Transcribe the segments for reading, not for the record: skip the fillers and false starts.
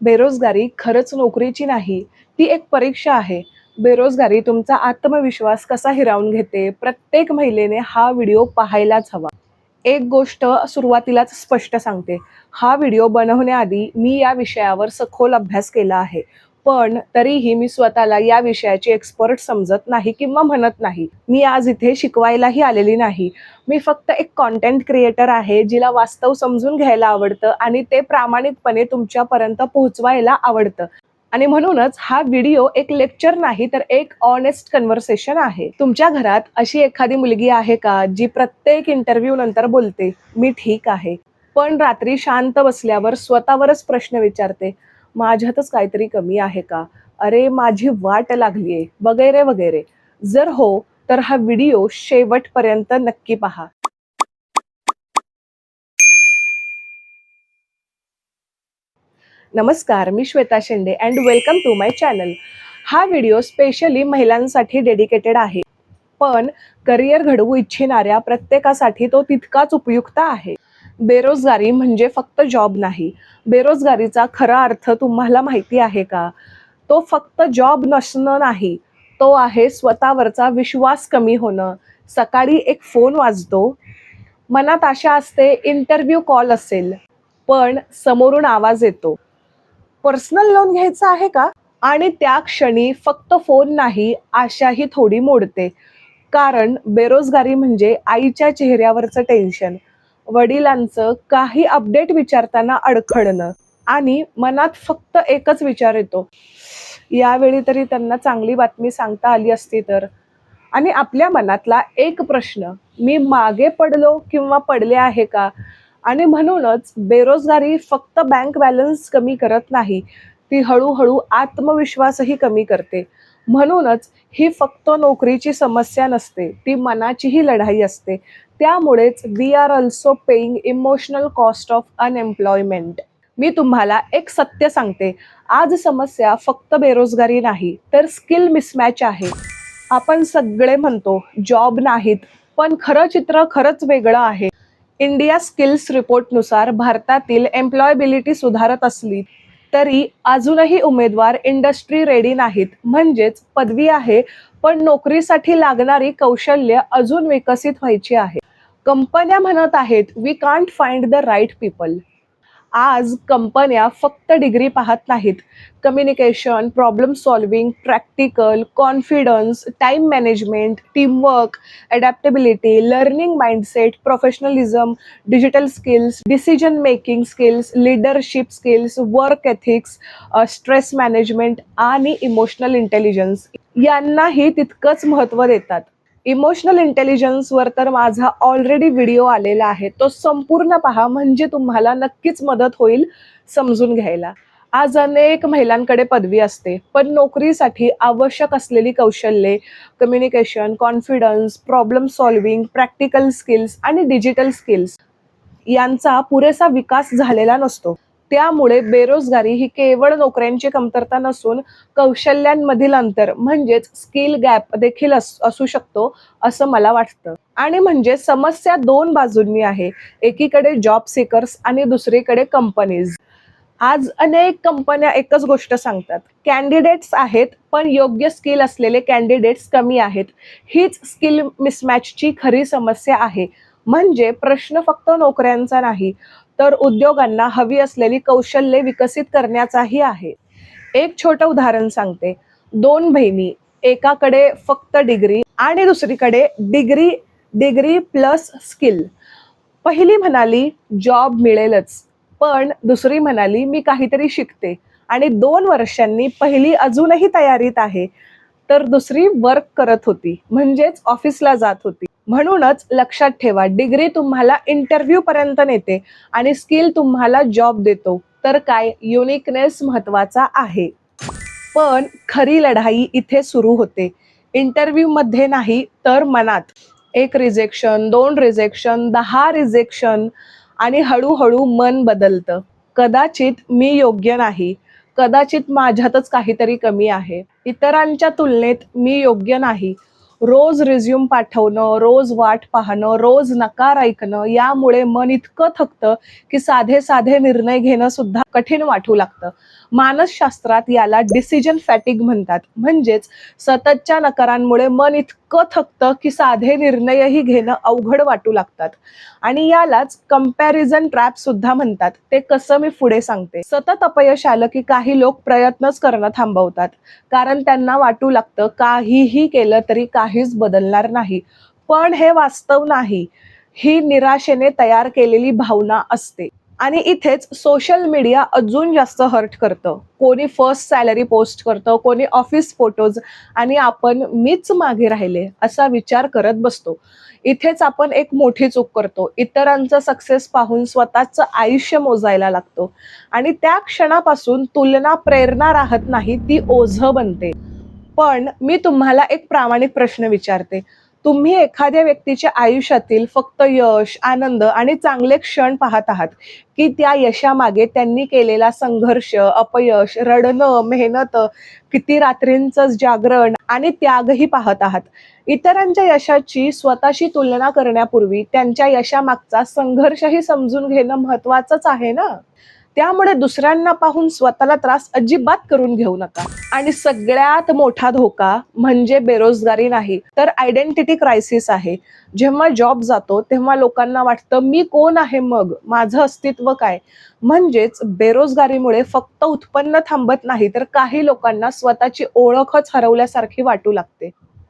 बेरोजगारी खरंच नोकरीची नाही, ती एक परीक्षा आहे. बेरोजगारी तुमचा आत्मविश्वास कसा हिरावून घेते, प्रत्येक महिलेने हा व्हिडिओ पाहायलाच हवा. एक गोष्ट सुरुवातीलाच स्पष्ट सांगते, हा व्हिडिओ बनवण्याआधी मी या विषयावर सखोल अभ्यास केला आहे. पण तरीही मी स्वतःला या विषयाची एक्सपर्ट समजत नाही किंवा म्हणत नाही. मी आज इथे शिकवायलाही आलेली नाही. मी फक्त एक कंटेंट क्रिएटर आहे, जिला वास्तव समजून घ्यायला आवडतं आणि ते प्रामाणिकपणे तुमच्यापर्यंत पोहोचवायला आवडतं. आणि म्हणूनच हा व्हिडिओ एक लेक्चर नाही, तर एक ऑनेस्ट कन्व्हर्सेशन आहे. तुमच्या घरात अशी एखादी मुलगी आहे का, जी प्रत्येक इंटरव्ह्यू नंतर बोलते, "मी ठीक आहे." पण रात्री शांत बसल्यावर स्वतःवरच प्रश्न विचारते, "माझ्यातच काहीतरी कमी आहे का? अरे, माझी वाट लागलीये." वगैरे, वगैरे. जर हो, तर हा व्हिडिओ शेवटपर्यंत नक्की पहा. नमस्कार, मी Shweta Shende and welcome to my channel. हा व्हिडिओ स्पेशली महिलांसाठी डेडिकेटेड आहे. पण करिअर घडवू इच्छिणाऱ्या प्रत्येकासाठी तो तितकाच उपयुक्त आहे. बेरोजगारी म्हणजे फक्त जॉब नाही. बेरोजगारीचा खरा अर्थ तुम्हाला माहिती आहे का? तो फक्त जॉब नसणं नाही. तो आहे स्वतःवरचा विश्वास कमी होणं. सकाळी एक फोन वाजतो, मनात आशा असते, इंटरव्ह्यू कॉल असेल, पण समोरून आवाज येतो, पर्सनल लोन घ्यायचं आहे का? आणि त्या क्षणी फक्त फोन नाही, आशाही थोडी मोडते. कारण बेरोजगारी म्हणजे आईच्या चेहऱ्यावरचं टेन्शन, वडिलांचं काही अपडेट विचारताना अडखळणं आणि मनात फक्त एकच विचार येतो, यावेळी तरी त्यांना चांगली बातमी सांगता आली असती तर. आणि आपल्या मनातला एक प्रश्न, मी मागे पडलो किंवा पडले आहे का? आणि म्हणूनच बेरोजगारी फक्त बँक बॅलन्स कमी करत नाही, ती हळूहळू आत्मविश्वासही कमी करते. म्हणूनच ही फक्त नोकरीची समस्या नसते, ती मनाचीही लढाई असते. त्यामुळेच we are also paying emotional cost of unemployment. मी तुम्हाला एक सत्य सांगते, आज समस्या फक्त बेरोजगारी नाही, तर स्किल मिसमॅच आहे. आपण सगळे म्हणतो जॉब नाहीत, पण खरं चित्र खरंच वेगळं आहे. इंडिया स्किल्स रिपोर्टनुसार भारतातील एम्प्लॉयबिलिटी सुधारत असली तरी अजूनही उमेदवार इंडस्ट्री रेडी नाहीत. म्हणजेच पदवी आहे, पण नोकरीसाठी लागणारी कौशल्य अजून विकसित व्हायची आहे. कंपन्या म्हणत आहेत, we can't find the right people. आज कंपन्या फक्त डिग्री पाहत नाहीत. Communication, problem solving, practical, confidence, time management, teamwork, adaptability, learning mindset, professionalism, digital skills, decision making skills, leadership skills, work ethics, stress management आणि इमोशनल इंटेलिजन्स यांनाही तितकंच महत्त्व देतात. इमोशनल इंटेलिजन्सवर तर माझा ऑलरेडी व्हिडिओ आलेला आहे. तो संपूर्ण पहा, म्हणजे तुम्हाला नक्कीच मदत होईल समजून घ्यायला. आज अनेक महिलांकडे पदवी असते, पण नोकरीसाठी आवश्यक असलेली कौशल्ये, communication, confidence, problem solving, practical skills आणि डिजिटल स्किल्स यांचा पुरेसा विकास झालेला नसतो. त्यामुळे बेरोजगारी ही केवळ नोकऱ्यांची कमतरता नसून कौशल्यांमधील अंतर म्हणजेच स्किल गॅप देखील असू शकतो, असं मला वाटतं. आणि म्हणजे समस्या दोन बाजूंनी आहे. एकीकडे जॉब सीकर्स आणि दुसरीकडे कंपनीज. आज अनेक कंपन्या एकच गोष्ट सांगतात, कॅन्डिडेट्स आहेत, पण योग्य स्किल असलेले कॅन्डिडेट्स कमी आहेत. हीच स्किल मिसमॅचची खरी समस्या आहे. म्हणजे प्रश्न फक्त नोकऱ्यांचा नाही, तर उद्योगांना हवी असलेली कौशल्ये विकसित करण्याचाही आहे. एक छोटं उदाहरण सांगते. दोन बहिणी, एकाकडे फक्त डिग्री आणि दुसरीकडे डिग्री डिग्री प्लस स्किल. पहिली म्हणाली जॉब मिळेलच, पण दुसरी म्हणाली मी काहीतरी शिकते. आणि 2 वर्षांनी पहिली अजूनही तयारीत आहे, तर दुसरी वर्क करत होती, म्हणजेच ऑफिसला जात होती. म्हणूनच लक्षात ठेवा, डिग्री तुम्हाला इंटरव्ह्यू पर्यंत नेते आणि स्किल तुम्हाला जॉब देतो. तर काय, युनिकनेस महत्वाचा आहे. पण खरी लढाई इथे सुरू होते. इंटरव्ह्यू मध्ये नाही, तर मनात. एक रिजेक्शन, 2 रिजेक्शन, 10 रिजेक्शन आणि हळूहळू मन बदलतं. कदाचित मी योग्य नाही, कदाचित माझ्यातच काहीतरी कमी आहे, इतरांच्या तुलनेत मी योग्य नाही. रोज रिझ्यूम पाठवणं, रोज वाट पाहणं, रोज नकार ऐकणं, यामुळे मन इतकं थकतं की साधे साधे निर्णय घेणं सुद्धा कठीण वाटू लागतं. मानसशास्त्रात याला डिसिजन फॅटिग म्हणतात. म्हणजेच सततच्या नकारांमुळे मन इतकं थकतं की साधे निर्णयही घेणं अवघड वाटू लागतात. आणि यालाच कंपॅरिझन ट्रॅप सुद्धा म्हणतात. ते कसं मी पुढे सांगते. सतत अपयश आलं की काही लोक प्रयत्नच करणं थांबवतात, कारण त्यांना वाटू लागतं काहीही केलं तरी काहीच बदलणार नाही. पण हे वास्तव नाही. ही निराशेने तयार केलेली भावना असते. आणि इथेच सोशल मीडिया अजून जास्त हर्ट करतं. कोणी फर्स्ट सॅलरी पोस्ट करतं, कोणी ऑफिस फोटोज, आणि आपण मीच मागे राहिले असा विचार करत बसतो. इथेच आपण एक मोठी चूक करतो. इतरांचं सक्सेस पाहून स्वतःचं आयुष्य मोजायला लागतो आणि त्या क्षणापासून तुलना प्रेरणा राहत नाही, ती ओझं बनते. पण मी तुम्हाला एक प्रामाणिक प्रश्न विचारते. तुम्ही एखाद्या व्यक्तीच्या आयुष्यातील फक्त यश, आनंद आणि चांगले क्षण पाहत आहात, की त्या यशामागे त्यांनी केलेला संघर्ष, अपयश, रडणं, मेहनत, किती रात्रींचं जागरण आणि त्यागही पाहत आहात? इतरांच्या यशाची स्वतःशी तुलना करण्यापूर्वी त्यांच्या यशामागचा संघर्षही समजून घेणं महत्वाचंच आहे ना. त्यामुळे दुसऱ्यांना पाहून स्वतःला त्रास अजिबात करून घेऊ नका. आणि सगळ्यात मोठा धोका म्हणजे बेरोजगारी नाही, तर आयडेंटिटी क्रायसिस आहे. जेव्हा जॉब जातो तेव्हा लोकांना वाटतं, मी कोण आहे, मग माझं अस्तित्व काय? म्हणजेच बेरोजगारीमुळे फक्त उत्पन्न थांबत नाही, तर काही लोकांना स्वतःची ओळखच हरवल्यासारखी वाटू लागते.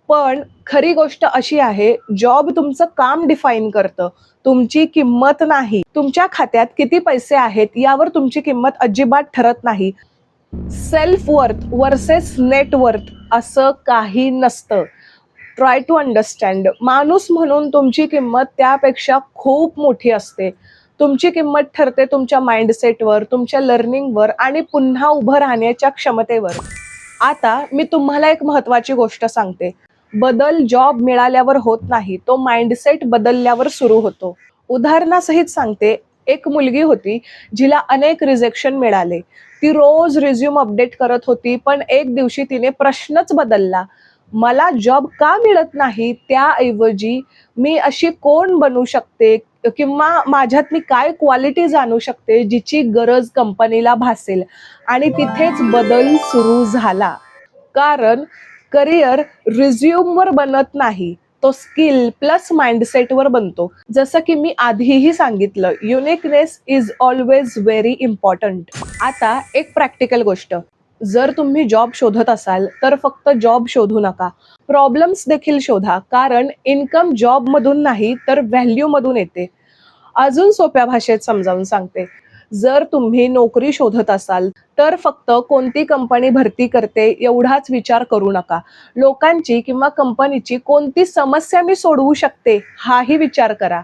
पण खरी गोष्ट अशी आहे, जॉब तुमचं काम डिफाईन करतं, तुमची किंमत नाही. तुमच्या खात्यात किती पैसे आहेत यावर तुमची किंमत अजिबात ठरत नाही. Self worth versus net worth असं काही नसतं. Try to understand. माणूस म्हणून तुमची किंमत त्यापेक्षा खूप मोठी असते. तुमची किंमत ठरते तुमच्या माइंडसेटवर, तुमच्या लर्निंगवर आणि पुन्हा उभं राहण्याच्या क्षमतेवर. आता मी तुम्हाला एक महत्वाची गोष्ट सांगते. बदल जॉब मिळाल्यावर होत नाही, तो माइंडसेट बदलल्यावर सुरू होतो. उदाहरणासहित सांगते. एक मुलगी होती, जिला अनेक रिजेक्शन मिळाले. ती रोज रिझ्यूम अपडेट करत होती, पण एक दिवशी तिने प्रश्नच बदलला. मला जॉब का मिळत नाही, त्याऐवजी मी अशी कोण बनू शकते, किंवा माझ्यात मी काय क्वालिटी जाणू शकते जिची गरज कंपनीला भासेल. आणि तिथेच बदल सुरू झाला. कारण करिअर रिझ्यूमवर बनत नाही, तो स्किल प्लस माइंडसेटवर बनतो. जसं की मी आधीही सांगितलं, uniqueness is always very important. आता एक प्रॅक्टिकल गोष्ट. जर तुम्ही जॉब शोधत असाल तर फक्त जॉब शोधू नका, प्रॉब्लेम्स देखील शोधा. कारण इन्कम जॉब मधून नाही, तर व्हॅल्यू मधून येते. अजून सोप्या भाषेत समजावून सांगते. जर तुम्ही नोकरी शोधत असाल तर फक्त कोणती कंपनी भरती करते एवढाच विचार करू नका. लोकांची किंवा कंपनीची कोणती समस्या मी सोडवू शकते हाही विचार करा.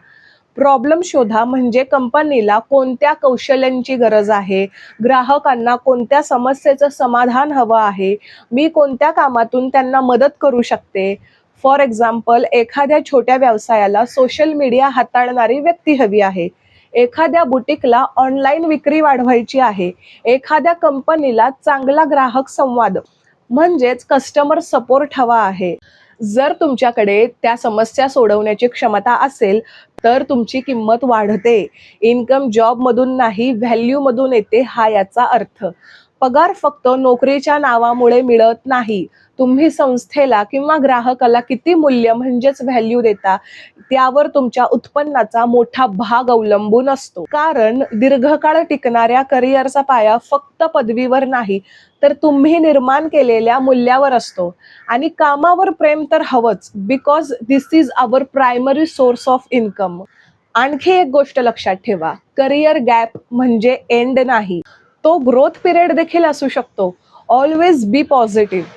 प्रॉब्लेम शोधा, म्हणजे कंपनीला कोणत्या कौशल्यांची गरज आहे, ग्राहकांना कोणत्या समस्येचं समाधान हवं आहे, मी कोणत्या कामातून त्यांना मदत करू शकते. फॉर एक्झाम्पल, एखाद्या छोट्या व्यवसायाला सोशल मीडिया हाताळणारी व्यक्ती हवी आहे, एखाद्या बुटीकला ऑनलाईन विक्री वाढवायची आहे, एखाद्या कंपनीला चांगला ग्राहक संवाद म्हणजेच कस्टमर सपोर्ट हवा आहे. जर तुमच्याकडे त्या समस्या सोडवण्याची क्षमता असेल तर तुमची किंमत वाढते. इन्कम जॉब मधून नाही, व्हॅल्यू मधून येते, हा याचा अर्थ. पगार फक्त नोकरीच्या नावामुळे मिळत नाही. तुम्ही संस्थेला किंवा ग्राहकाला किती मूल्य म्हणजेच व्हॅल्यू देता, त्यावर तुमच्या उत्पन्नाचा मोठा भाग अवलंबून असतो. कारण दीर्घकाळ टिकणाऱ्या करिअरचा पाया फक्त पदवीवर नाही, तर तुम्ही निर्माण केलेल्या मूल्यावर असतो. आणि कामावर प्रेम तर हवंच, because this is our primary source of income. आणखी एक गोष्ट लक्षात ठेवा, करिअर गॅप म्हणजे एंड नाही, तो ग्रोथ पिरियड देखील असू शकतो. Always be positive.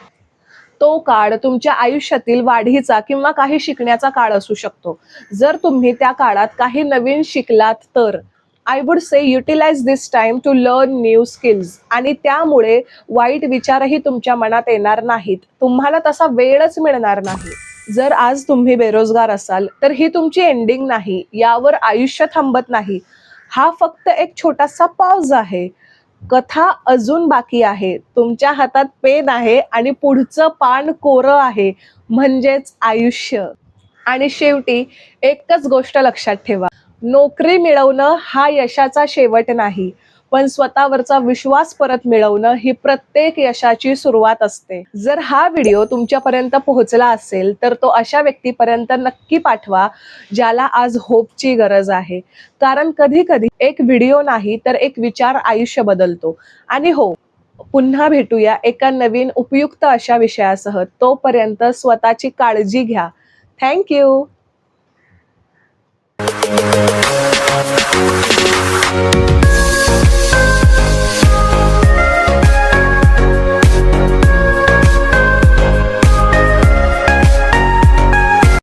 तो काळ तुमच्या आयुष्यातील वाढीचा किंवा काही शिकण्याचा काळ असू शकतो. जर तुम्ही त्या काळात काही नवीन शिकलात तर I would say utilize this time to learn new skills. आणि त्यामुळे वाईट विचारही तुमच्या मनात येणार नाहीत, तुम्हाला तसा वेळच मिळणार नाही. जर आज तुम्ही बेरोजगार असाल तर ही तुमची एंडिंग नाही, यावर आयुष्य थांबत नाही. हा फक्त एक छोटासा पॉज आहे. कथा अजून बाकी आहे. तुमच्या हातात पेन आहे आणि पुढचं पान कोरं आहे, म्हणजेच आयुष्य. आणि शेवटी एकच गोष्ट लक्षात ठेवा, नोकरी मिळवणं हा यशाचा शेवट नाही, पण स्वतःवरचा विश्वास परत मिळवणं ही प्रत्येक यशाची सुरुवात असते. जर हा व्हिडिओ तुमच्यापर्यंत पोहोचला असेल तर तो अशा व्यक्तीपर्यंत नक्की पाठवा ज्याला आज होपची गरज आहे. कारण कधी कधी एक व्हिडिओ नाही तर एक विचार आयुष्य बदलतो. आणि हो, पुन्हा भेटूया एका नवीन उपयुक्त अशा विषयासह. तोपर्यंत स्वतःची काळजी घ्या. Thank you.